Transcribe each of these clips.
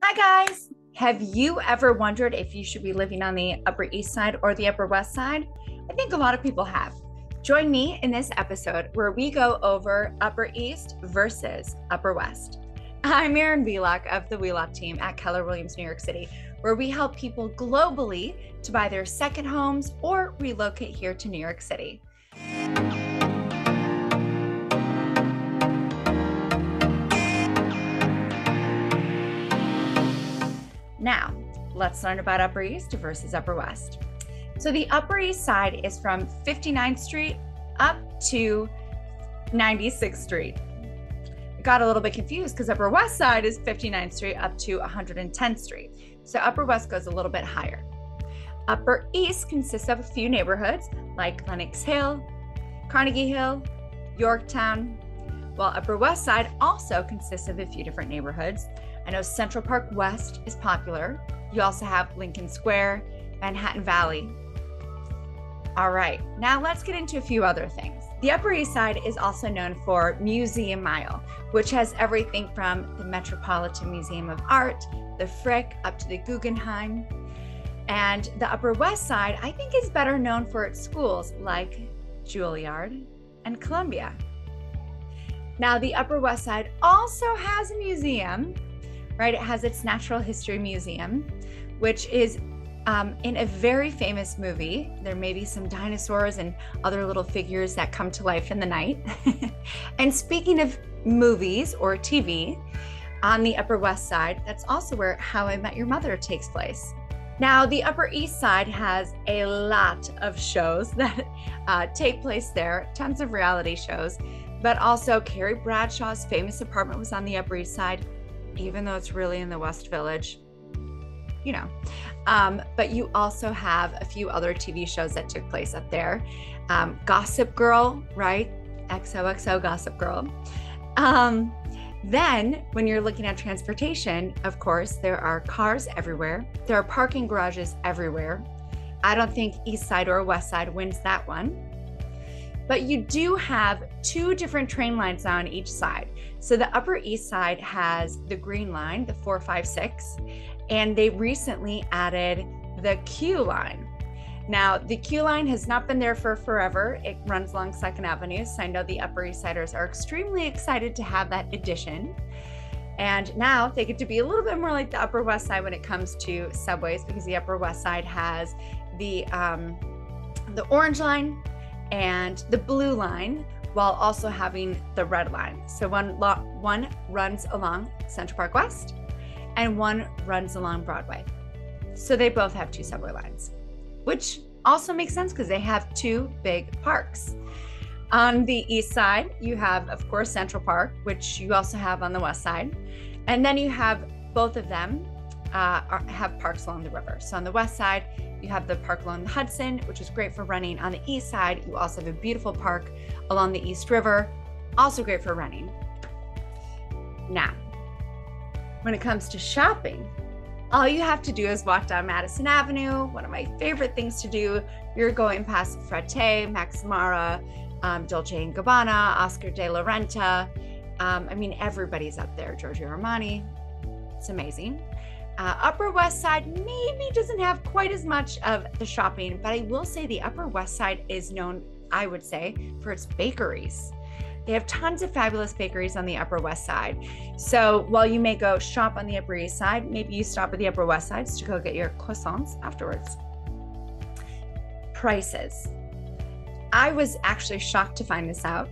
Hi, guys. Have you ever wondered if you should be living on the Upper East Side or the Upper West Side? I think a lot of people have. Join me in this episode where we go over Upper East versus Upper West. I'm Erin Wheelock of the Wheelock Team at Keller Williams, New York City, where we help people globally to buy their second homes or relocate here to New York City. Now, let's learn about Upper East versus Upper West. So the Upper East Side is from 59th Street up to 96th Street. I got a little bit confused because Upper West Side is 59th Street up to 110th Street. So Upper West goes a little bit higher. Upper East consists of a few neighborhoods like Lenox Hill, Carnegie Hill, Yorktown, while Upper West Side also consists of a few different neighborhoods. I know Central Park West is popular. You also have Lincoln Square, Manhattan Valley. All right, now let's get into a few other things. The Upper East Side is also known for Museum Mile, which has everything from the Metropolitan Museum of Art, the Frick, up to the Guggenheim. And the Upper West Side, I think, is better known for its schools like Juilliard and Columbia. Now, the Upper West Side also has a museum, right? It has its Natural History Museum, which is in a very famous movie. There may be some dinosaurs and other little figures that come to life in the night. And speaking of movies or TV, on the Upper West Side, that's also where How I Met Your Mother takes place. Now, the Upper East Side has a lot of shows that take place there, tons of reality shows, but also Carrie Bradshaw's famous apartment was on the Upper East Side, even though it's really in the West Village, you know. But you also have a few other TV shows that took place up there. Gossip Girl, right? XOXO Gossip Girl. Then when you're looking at transportation, of course, there are cars everywhere. There are parking garages everywhere. I don't think East Side or West Side wins that one. But you do have two different train lines on each side. So the Upper East Side has the Green Line, the 456, and they recently added the Q Line. Now, the Q Line has not been there for forever. It runs along 2nd Avenue, so I know the Upper East Siders are extremely excited to have that addition. And now they get to be a little bit more like the Upper West Side when it comes to subways, because the Upper West Side has the Orange Line and the Blue Line, while also having the Red Line. So one runs along Central Park West and one runs along Broadway. So they both have two subway lines, which also makes sense because they have two big parks. On the East Side, you have, of course, Central Park, which you also have on the West Side. And then you have both of them have parks along the river. So on the West Side, you have the park along the Hudson, which is great for running. On the East Side, you also have a beautiful park along the East River, also great for running. Now, when it comes to shopping, all you have to do is walk down Madison Avenue. One of my favorite things to do. You're going past Frette, Max Mara, Dolce & Gabbana, Oscar de la Renta. I mean, everybody's up there. Giorgio Armani. It's amazing. Upper West Side maybe doesn't have quite as much of the shopping, but I will say the Upper West Side is known, I would say, for its bakeries. They have tons of fabulous bakeries on the Upper West Side. So while you may go shop on the Upper East Side, maybe you stop at the Upper West Side to go get your croissants afterwards. Prices. I was actually shocked to find this out.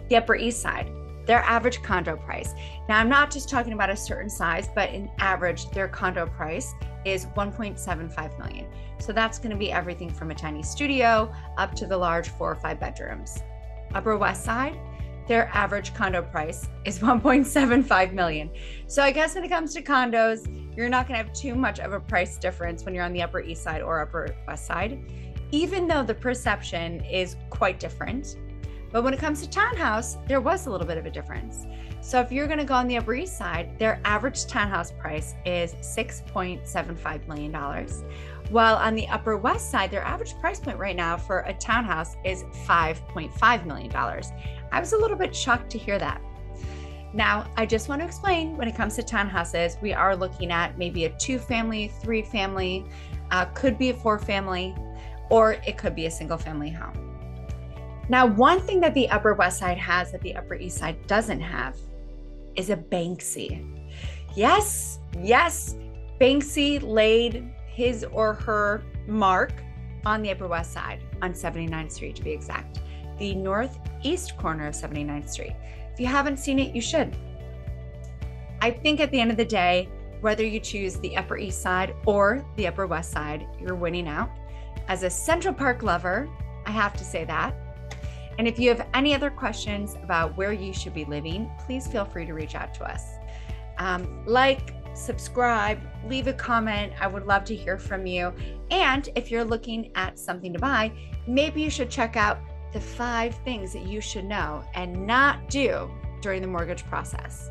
The Upper East Side, their average condo price. Now, I'm not just talking about a certain size, but in average, their condo price is $1.75 million. So that's going to be everything from a tiny studio up to the large 4 or 5 bedrooms. Upper West Side, their average condo price is $1.75 million. So I guess when it comes to condos, you're not going to have too much of a price difference when you're on the Upper East Side or Upper West Side, even though the perception is quite different. But when it comes to townhouse, there was a little bit of a difference. So if you're going to go on the Upper East Side, their average townhouse price is $6.75 million. While on the Upper West Side, their average price point right now for a townhouse is $5.5 million. I was a little bit shocked to hear that. Now, I just want to explain, when it comes to townhouses, we are looking at maybe a 2-family, 3-family, could be a 4-family, or it could be a single family home. Now, one thing that the Upper West Side has that the Upper East Side doesn't have is a Banksy. Yes, Banksy laid his or her mark on the Upper West Side, on 79th Street to be exact, the northeast corner of 79th Street. If you haven't seen it, you should. I think at the end of the day, whether you choose the Upper East Side or the Upper West Side, you're winning out. As a Central Park lover, I have to say that. And if you have any other questions about where you should be living, please feel free to reach out to us. Like, subscribe, leave a comment. I would love to hear from you. And if you're looking at something to buy, maybe you should check out the 5 things that you should know and not do during the mortgage process.